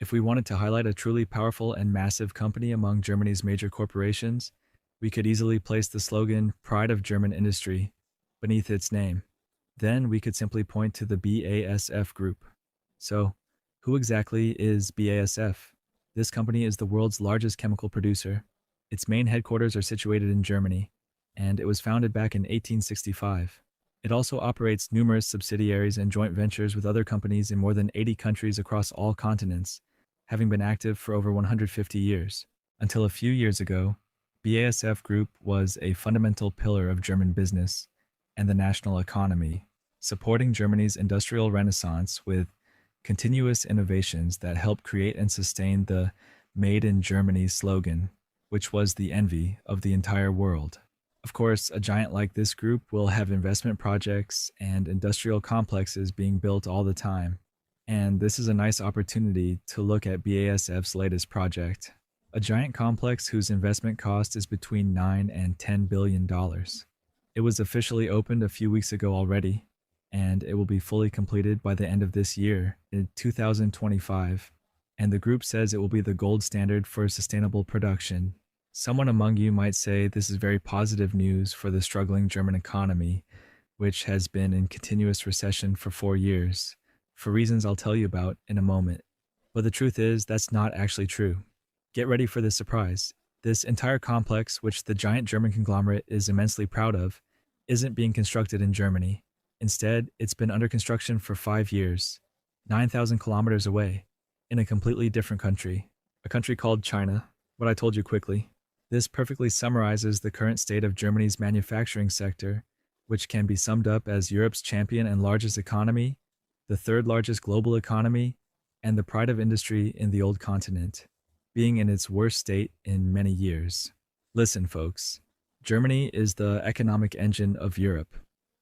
If we wanted to highlight a truly powerful and massive company among Germany's major corporations, we could easily place the slogan Pride of German Industry beneath its name. Then we could simply point to the BASF Group. So, who exactly is BASF? This company is the world's largest chemical producer. Its main headquarters are situated in Germany, and it was founded back in 1865. It also operates numerous subsidiaries and joint ventures with other companies in more than 80 countries across all continents, having been active for over 150 years. Until a few years ago, BASF Group was a fundamental pillar of German business and the national economy, supporting Germany's industrial renaissance with continuous innovations that helped create and sustain the Made in Germany slogan, which was the envy of the entire world. Of course, a giant like this group will have investment projects and industrial complexes being built all the time. And this is a nice opportunity to look at BASF's latest project, a giant complex whose investment cost is between $9 and $10 billion. It was officially opened a few weeks ago already, and it will be fully completed by the end of this year in 2025. And the group says it will be the gold standard for sustainable production. Someone among you might say this is very positive news for the struggling German economy, which has been in continuous recession for 4 years, for reasons I'll tell you about in a moment. But the truth is, that's not actually true. Get ready for this surprise. This entire complex, which the giant German conglomerate is immensely proud of, isn't being constructed in Germany. Instead, it's been under construction for 5 years, 9,000 kilometers away, in a completely different country, a country called China. What I told you quickly. This perfectly summarizes the current state of Germany's manufacturing sector, which can be summed up as Europe's champion and largest economy, the third largest global economy, and the pride of industry in the old continent, being in its worst state in many years. Listen, folks, Germany is the economic engine of Europe,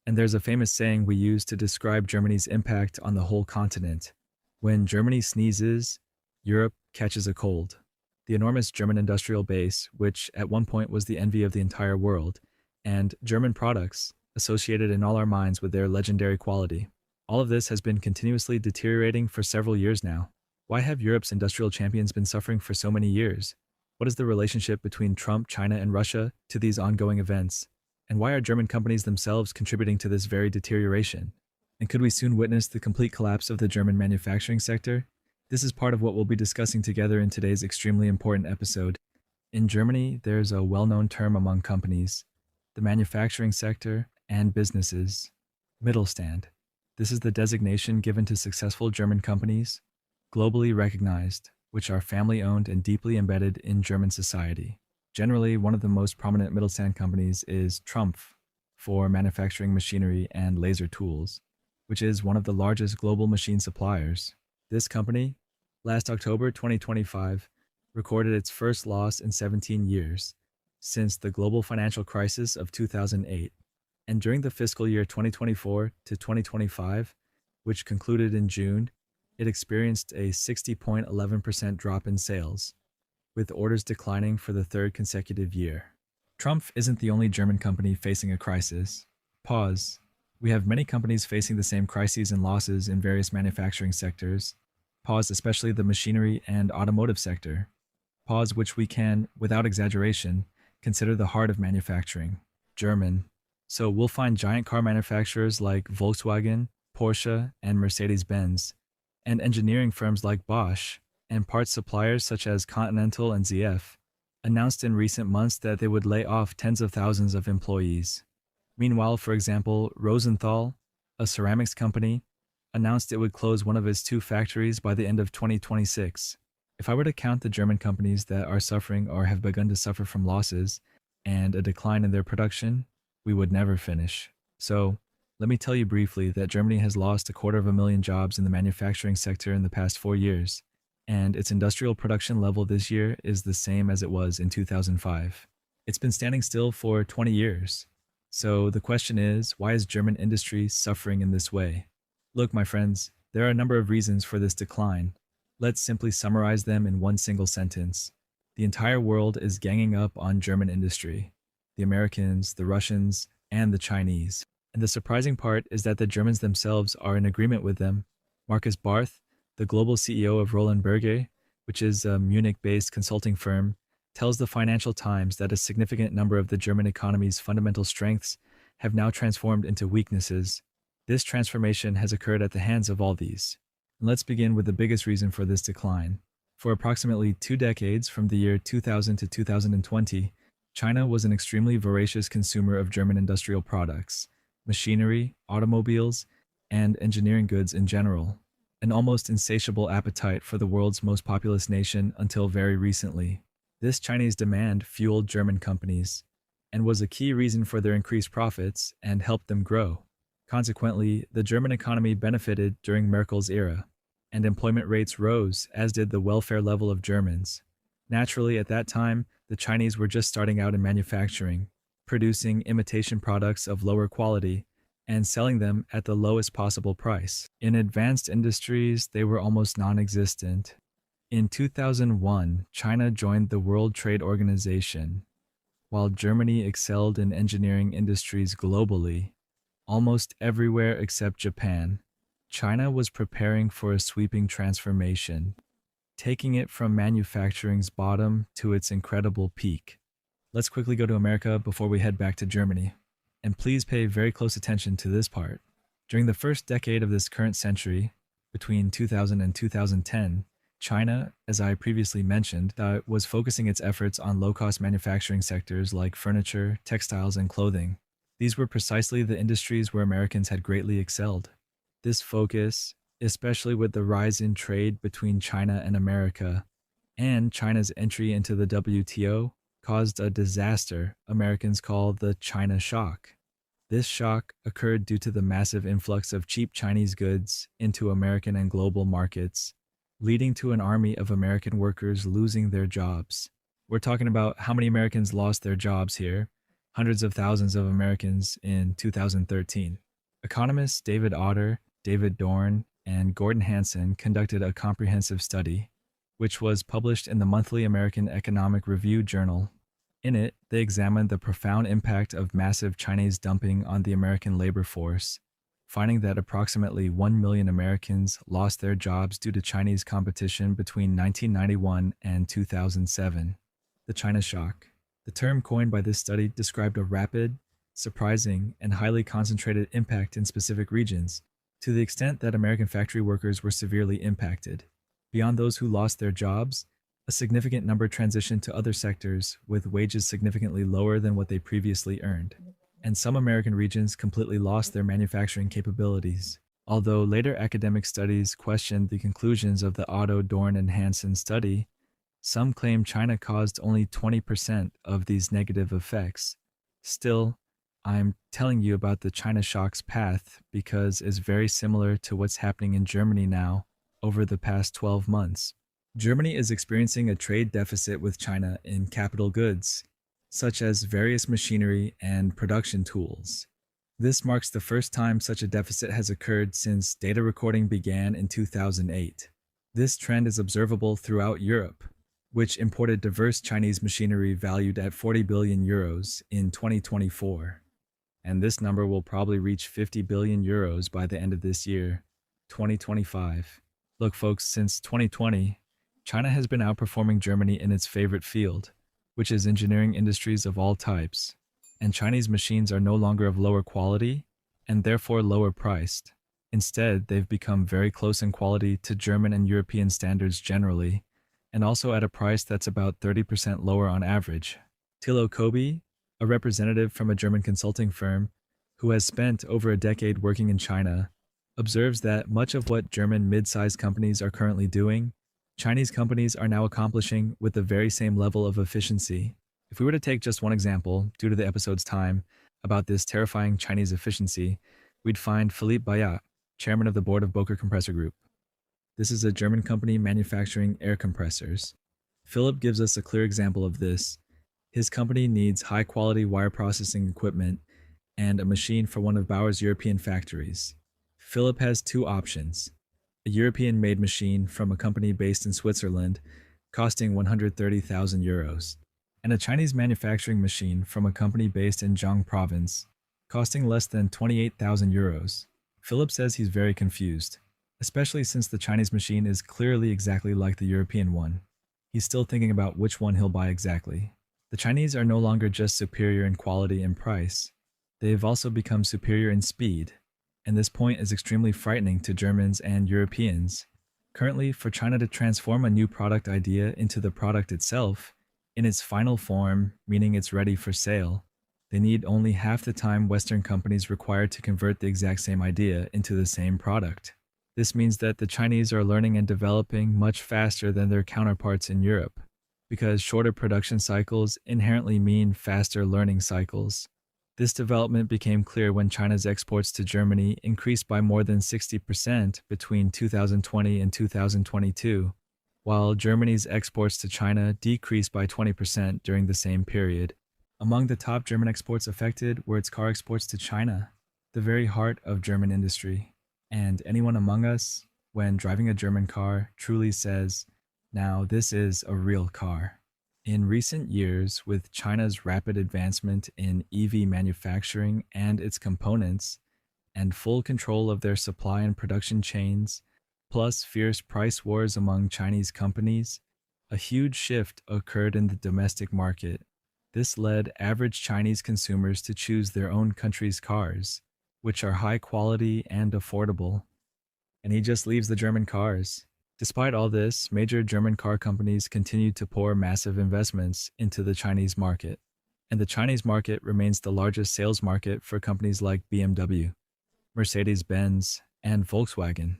and there's a famous saying we use to describe Germany's impact on the whole continent. When Germany sneezes, Europe catches a cold. The enormous German industrial base, which at one point was the envy of the entire world, and German products, associated in all our minds with their legendary quality. All of this has been continuously deteriorating for several years now. Why have Europe's industrial champions been suffering for so many years? What is the relationship between Trump, China, and Russia to these ongoing events? And why are German companies themselves contributing to this very deterioration? And could we soon witness the complete collapse of the German manufacturing sector? This is part of what we'll be discussing together in today's extremely important episode. In Germany, there's a well-known term among companies, the manufacturing sector and businesses, Mittelstand. This is the designation given to successful German companies, globally recognized, which are family-owned and deeply embedded in German society. Generally, one of the most prominent Mittelstand companies is Trumpf for manufacturing machinery and laser tools, which is one of the largest global machine suppliers. This company, last October 2025, recorded its first loss in 17 years, since the global financial crisis of 2008. And during the fiscal year 2024 to 2025, which concluded in June, it experienced a 60.11% drop in sales, with orders declining for the third consecutive year. Trumpf isn't the only German company facing a crisis. Pause. We have many companies facing the same crises and losses in various manufacturing sectors. Pause, especially the machinery and automotive sector. Pause, which we can, without exaggeration, consider the heart of manufacturing, German. So we'll find giant car manufacturers like Volkswagen, Porsche, and Mercedes-Benz, and engineering firms like Bosch, and parts suppliers such as Continental and ZF, announced in recent months that they would lay off tens of thousands of employees. Meanwhile, for example, Rosenthal, a ceramics company, announced it would close one of its 2 factories by the end of 2026. If I were to count the German companies that are suffering or have begun to suffer from losses and a decline in their production, we would never finish. So, let me tell you briefly that Germany has lost 250,000 jobs in the manufacturing sector in the past 4 years, and its industrial production level this year is the same as it was in 2005. It's been standing still for 20 years. So the question is, why is German industry suffering in this way? Look, my friends, there are a number of reasons for this decline. Let's simply summarize them in one single sentence. The entire world is ganging up on German industry. The Americans, the Russians, and the Chinese. And the surprising part is that the Germans themselves are in agreement with them. Markus Barth, The global CEO of Roland Berger, which is a Munich-based consulting firm, tells the Financial Times that a significant number of the German economy's fundamental strengths have now transformed into weaknesses. This transformation has occurred at the hands of all these. Let's begin with the biggest reason for this decline. For approximately 2 decades, from the year 2000 to 2020, China was an extremely voracious consumer of German industrial products, machinery, automobiles, and engineering goods in general, an almost insatiable appetite for the world's most populous nation until very recently. This Chinese demand fueled German companies and was a key reason for their increased profits and helped them grow. Consequently, the German economy benefited during Merkel's era, and employment rates rose, as did the welfare level of Germans. Naturally, at that time, the Chinese were just starting out in manufacturing, producing imitation products of lower quality and selling them at the lowest possible price. In advanced industries, they were almost non-existent. In 2001, China joined the World Trade Organization. While Germany excelled in engineering industries globally, almost everywhere except Japan, China was preparing for a sweeping transformation, taking it from manufacturing's bottom to its incredible peak. Let's quickly go to America before we head back to Germany. And please pay very close attention to this part. During the first decade of this current century, between 2000 and 2010, China, as I previously mentioned, was focusing its efforts on low-cost manufacturing sectors like furniture, textiles, and clothing. These were precisely the industries where Americans had greatly excelled. This focus, especially with the rise in trade between China and America, and China's entry into the WTO, caused a disaster Americans call the China Shock. This shock occurred due to the massive influx of cheap Chinese goods into American and global markets, leading to an army of American workers losing their jobs. We're talking about how many Americans lost their jobs here. Hundreds of thousands of Americans in 2013. Economists David Otter, David Dorn, and Gordon Hanson conducted a comprehensive study, which was published in the monthly American Economic Review journal. In it, they examined the profound impact of massive Chinese dumping on the American labor force, finding that approximately 1 million Americans lost their jobs due to Chinese competition between 1991 and 2007. The China Shock. The term coined by this study described a rapid, surprising, and highly concentrated impact in specific regions, to the extent that American factory workers were severely impacted. Beyond those who lost their jobs, a significant number transitioned to other sectors with wages significantly lower than what they previously earned. And some American regions completely lost their manufacturing capabilities. Although later academic studies questioned the conclusions of the Otto, Dorn, and Hansen study, some claim China caused only 20% of these negative effects. Still, I'm telling you about the China Shock's path because it's very similar to what's happening in Germany now over the past 12 months. Germany is experiencing a trade deficit with China in capital goods, such as various machinery and production tools. This marks the first time such a deficit has occurred since data recording began in 2008. This trend is observable throughout Europe, which imported diverse Chinese machinery valued at 40 billion euros in 2024. And this number will probably reach 50 billion euros by the end of this year, 2025. Look, folks, since 2020, China has been outperforming Germany in its favorite field, which is engineering industries of all types. And Chinese machines are no longer of lower quality and therefore lower priced. Instead, they've become very close in quality to German and European standards generally, and also at a price that's about 30% lower on average. Thilo Kobi, a representative from a German consulting firm who has spent over a decade working in China, observes that much of what German mid-sized companies are currently doing, Chinese companies are now accomplishing with the very same level of efficiency. If we were to take just one example, due to the episode's time, about this terrifying Chinese efficiency, we'd find Philippe Bayat, chairman of the board of Boker Compressor Group. This is a German company manufacturing air compressors. Philip gives us a clear example of this. His company needs high-quality wire processing equipment and a machine for one of Bauer's European factories. Philip has two options: a European-made machine from a company based in Switzerland, costing 130,000 euros, and a Chinese manufacturing machine from a company based in Zhejiang province, costing less than 28,000 euros. Philip says he's very confused. especially since the Chinese machine is clearly exactly like the European one. He's still thinking about which one he'll buy exactly. The Chinese are no longer just superior in quality and price, they've also become superior in speed, and this point is extremely frightening to Germans and Europeans. Currently, for China to transform a new product idea into the product itself, in its final form, meaning it's ready for sale, they need only half the time Western companies require to convert the exact same idea into the same product. This means that the Chinese are learning and developing much faster than their counterparts in Europe, because shorter production cycles inherently mean faster learning cycles. This development became clear when China's exports to Germany increased by more than 60% between 2020 and 2022, while Germany's exports to China decreased by 20% during the same period. Among the top German exports affected were its car exports to China, the very heart of German industry. And anyone among us, when driving a German car, truly says, now this is a real car. In recent years, with China's rapid advancement in EV manufacturing and its components, and full control of their supply and production chains, plus fierce price wars among Chinese companies, a huge shift occurred in the domestic market. This led average Chinese consumers to choose their own country's cars, which are high quality and affordable. And he just leaves the German cars. Despite all this, major German car companies continued to pour massive investments into the Chinese market. And the Chinese market remains the largest sales market for companies like BMW, Mercedes-Benz, and Volkswagen.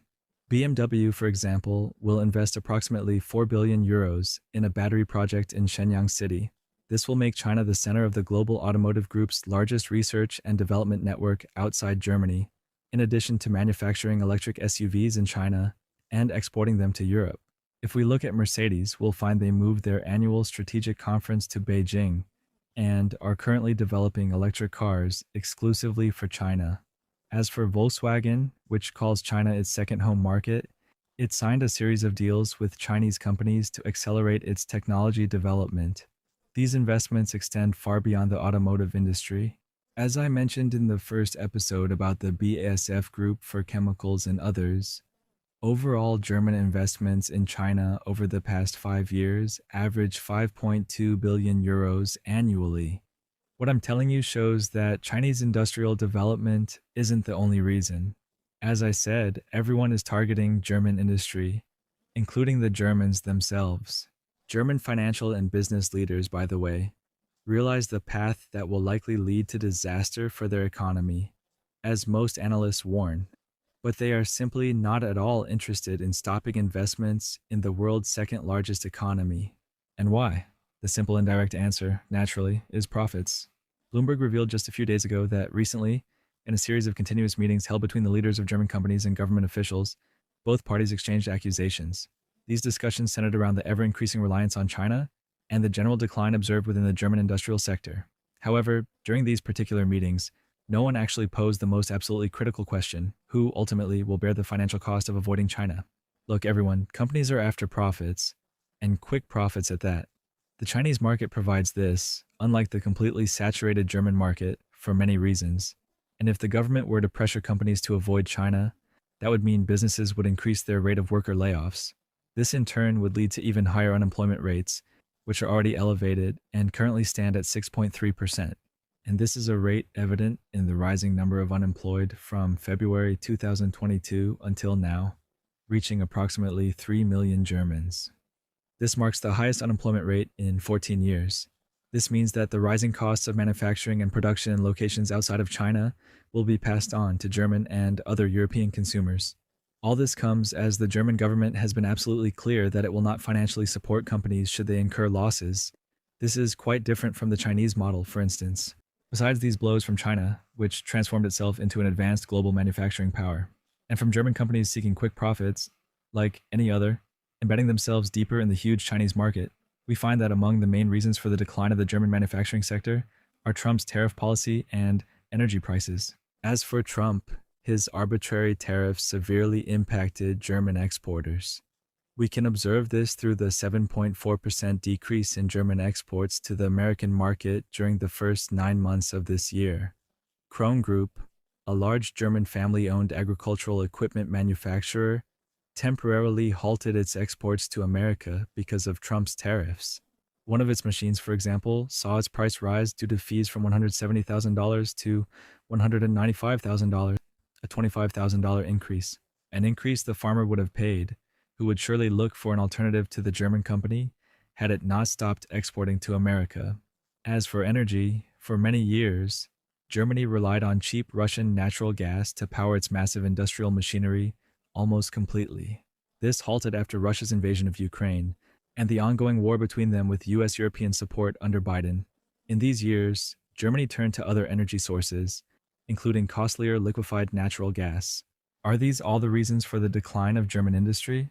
BMW, for example, will invest approximately 4 billion euros in a battery project in Shenyang City. This will make China the center of the global automotive group's largest research and development network outside Germany, in addition to manufacturing electric SUVs in China and exporting them to Europe. If we look at Mercedes, we'll find they moved their annual strategic conference to Beijing and are currently developing electric cars exclusively for China. As for Volkswagen, which calls China its second home market, it signed a series of deals with Chinese companies to accelerate its technology development. These investments extend far beyond the automotive industry. As I mentioned in the first episode about the BASF Group for chemicals and others, overall German investments in China over the past 5 years average 5.2 billion euros annually. What I'm telling you shows that Chinese industrial development isn't the only reason. As I said, everyone is targeting German industry, including the Germans themselves. German financial and business leaders, by the way, realize the path that will likely lead to disaster for their economy, as most analysts warn. But they are simply not at all interested in stopping investments in the world's second largest economy. And why? The simple and direct answer, naturally, is profits. Bloomberg revealed just a few days ago that recently, in a series of continuous meetings held between the leaders of German companies and government officials, both parties exchanged accusations. These discussions centered around the ever-increasing reliance on China and the general decline observed within the German industrial sector. However, during these particular meetings, no one actually posed the most absolutely critical question: who ultimately will bear the financial cost of avoiding China? Look, everyone, companies are after profits, and quick profits at that. The Chinese market provides this, unlike the completely saturated German market, for many reasons. And if the government were to pressure companies to avoid China, that would mean businesses would increase their rate of worker layoffs. This in turn would lead to even higher unemployment rates, which are already elevated and currently stand at 6.3%. And this is a rate evident in the rising number of unemployed from February 2022 until now, reaching approximately 3 million Germans. This marks the highest unemployment rate in 14 years. This means that the rising costs of manufacturing and production in locations outside of China will be passed on to German and other European consumers. All this comes as the German government has been absolutely clear that it will not financially support companies should they incur losses. This is quite different from the Chinese model, for instance. Besides these blows from China, which transformed itself into an advanced global manufacturing power, and from German companies seeking quick profits, like any other, embedding themselves deeper in the huge Chinese market, we find that among the main reasons for the decline of the German manufacturing sector are Trump's tariff policy and energy prices. As for Trump, his arbitrary tariffs severely impacted German exporters. We can observe this through the 7.4% decrease in German exports to the American market during the first 9 months of this year. Krone Group, a large German family-owned agricultural equipment manufacturer, temporarily halted its exports to America because of Trump's tariffs. One of its machines, for example, saw its price rise due to fees from $170,000 to $195,000, a $25,000 increase. An increase the farmer would have paid, who would surely look for an alternative to the German company had it not stopped exporting to America. As for energy, for many years, Germany relied on cheap Russian natural gas to power its massive industrial machinery almost completely. This halted after Russia's invasion of Ukraine and the ongoing war between them with US European support under Biden. In these years, Germany turned to other energy sources, including costlier liquefied natural gas. Are these all the reasons for the decline of German industry?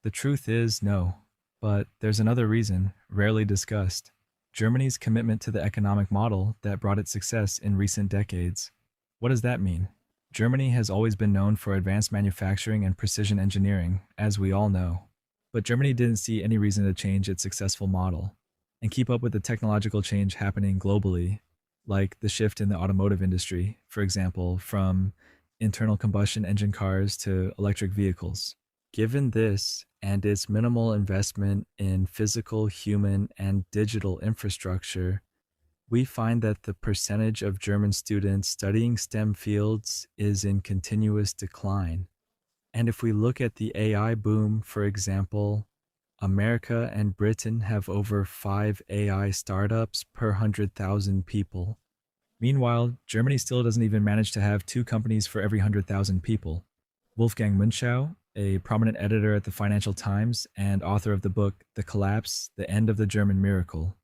The truth is no. But there's another reason, rarely discussed: Germany's commitment to the economic model that brought it success in recent decades. What does that mean? Germany has always been known for advanced manufacturing and precision engineering, as we all know. But Germany didn't see any reason to change its successful model and keep up with the technological change happening globally, like the shift in the automotive industry, for example, from internal combustion engine cars to electric vehicles. Given this and its minimal investment in physical, human, and digital infrastructure, we find that the percentage of German students studying STEM fields is in continuous decline. And if we look at the AI boom, for example, America and Britain have over 5 AI startups per 100,000 people. Meanwhile, Germany still doesn't even manage to have 2 companies for every 100,000 people. Wolfgang Münchau, a prominent editor at the Financial Times and author of the book The Collapse, The End of the German Miracle,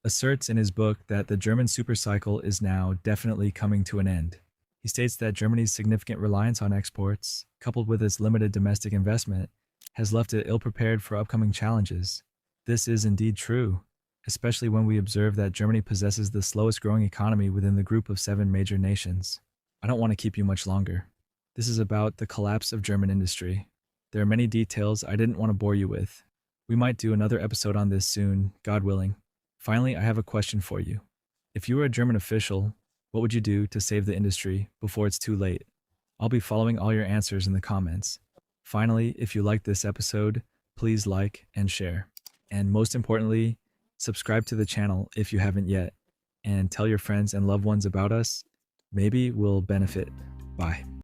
asserts in his book that the German supercycle is now definitely coming to an end. He states that Germany's significant reliance on exports, coupled with its limited domestic investment, has left it ill-prepared for upcoming challenges. This is indeed true, especially when we observe that Germany possesses the slowest growing economy within the group of 7 major nations. I don't want to keep you much longer. This is about the collapse of German industry. There are many details I didn't want to bore you with. We might do another episode on this soon, God willing. Finally, I have a question for you. If you were a German official, what would you do to save the industry before it's too late? I'll be following all your answers in the comments. Finally, if you liked this episode, please like and share. And most importantly, subscribe to the channel if you haven't yet, and tell your friends and loved ones about us. Maybe we'll benefit. Bye.